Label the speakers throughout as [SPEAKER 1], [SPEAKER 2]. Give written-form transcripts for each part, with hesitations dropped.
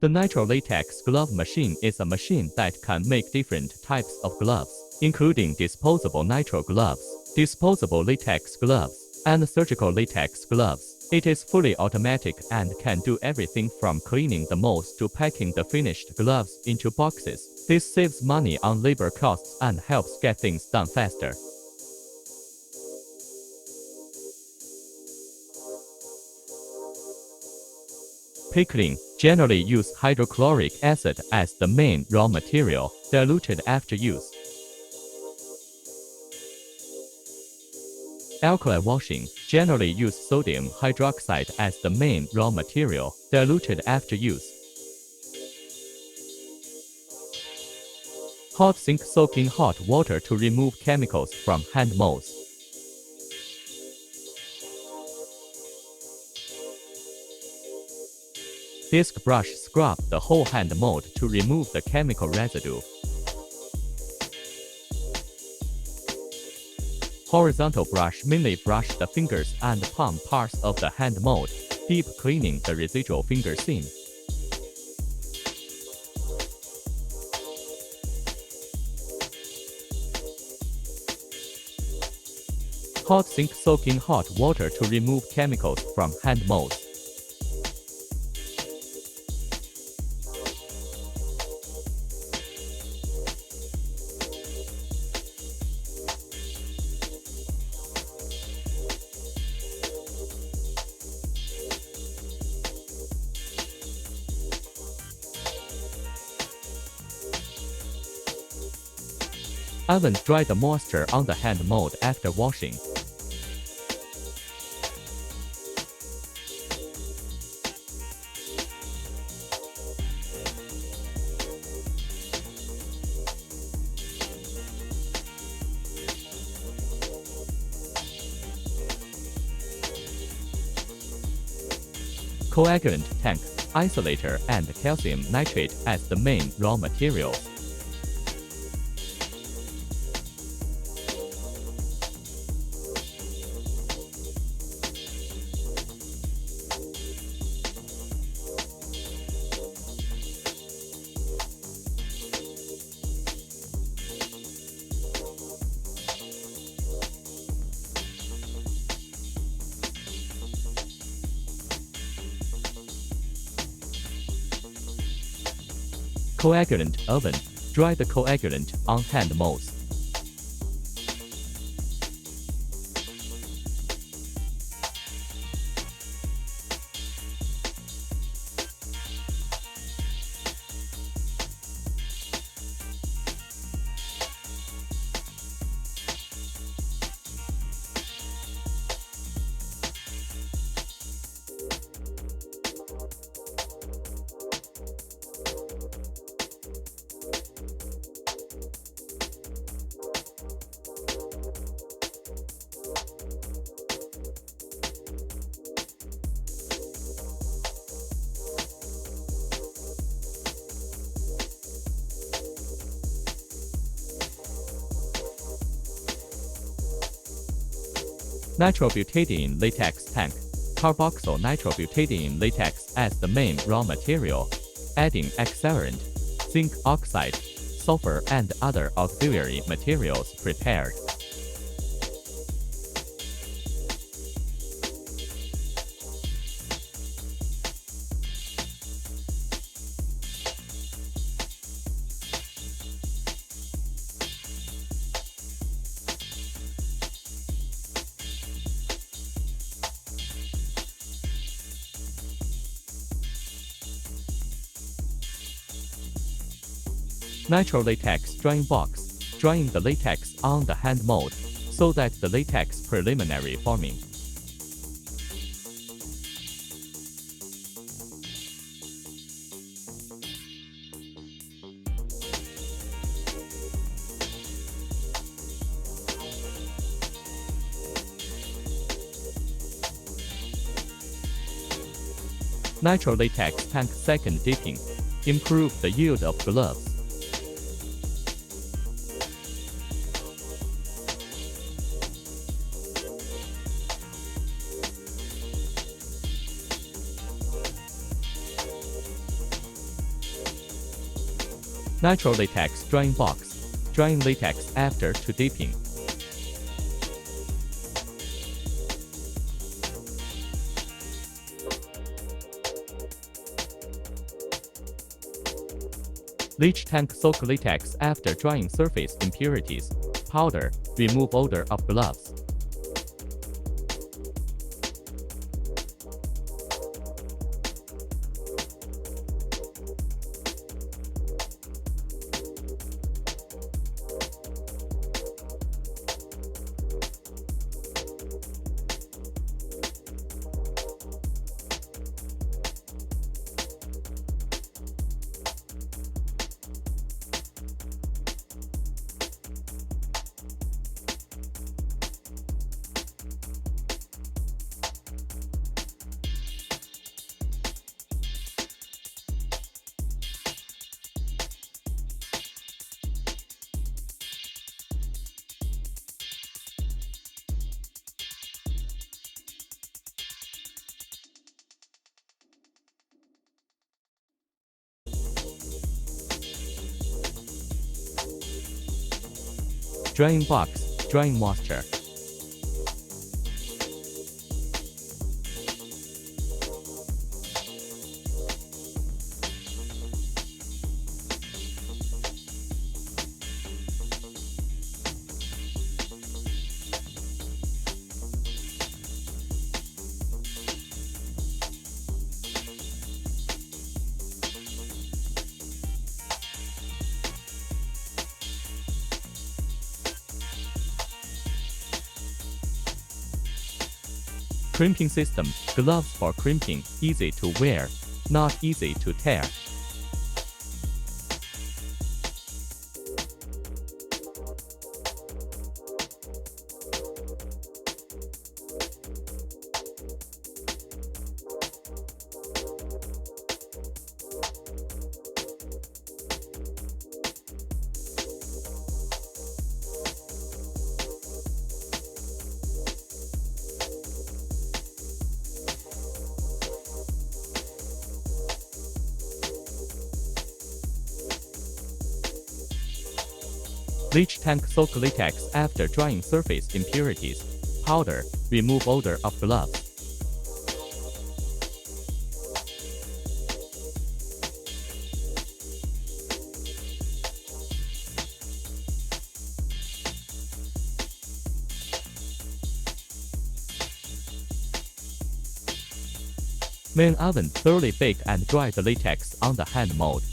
[SPEAKER 1] The nitrile latex glove machine is a machine that can make different types of gloves, including disposable nitrile gloves, disposable latex gloves, and surgical latex gloves. It is fully automatic and can do everything from cleaning the molds to packing the finished gloves into boxes. This saves money on labor costs and helps get things done faster. Pickling. Generally use hydrochloric acid as the main raw material, diluted after use. Alkali washing. Generally use sodium hydroxide as the main raw material, diluted after use. Hot sink. Soak in hot water to remove chemicals from hand molds. Disc brush. Scrub the whole hand mold to remove the chemical residue. Horizontal brush. Mainly brush the fingers and palm parts of the hand mold, deep cleaning the residual finger seam. Hot sink. Soak in hot water to remove chemicals from hand molds. Oven. Dry the moisture on the hand mold after washing. Coagulant tank, isolator, and calcium nitrate as the main raw materials. Coagulant oven. Dry the coagulant on hand molds. Nitrobutadiene latex tank. Carboxyl nitrobutadiene latex as the main raw material. Adding accelerant, zinc oxide, sulfur, and other auxiliary materials prepared. Nitrile latex drying box. Drying the latex on the hand mold so that the latex preliminary forming. Nitrile latex tank second dipping. Improve the yield of gloves. Nitrile latex drying box. Drying latex after to dipping. Leach tank soak latex after drying surface impurities. Powder, remove odor of gloves. Drying box, drying moisture. Crimping system, gloves for crimping, easy to wear, not easy to tear. Leach tank soak latex after drying surface impurities. Powder, remove odor of gloves. Main oven, thoroughly bake and dry the latex on the hand mold.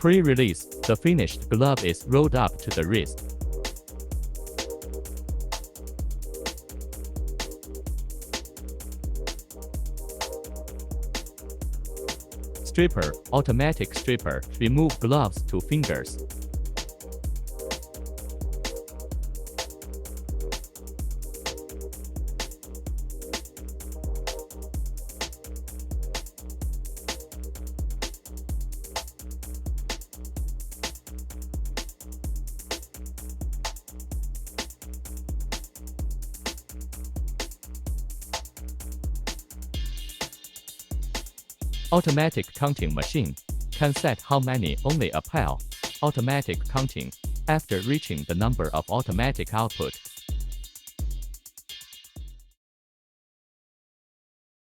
[SPEAKER 1] Pre-release, the finished glove is rolled up to the wrist. Stripper, automatic stripper, remove gloves to fingers. Automatic counting machine can set how many only a pile. Automatic counting. After reaching the number of automatic output,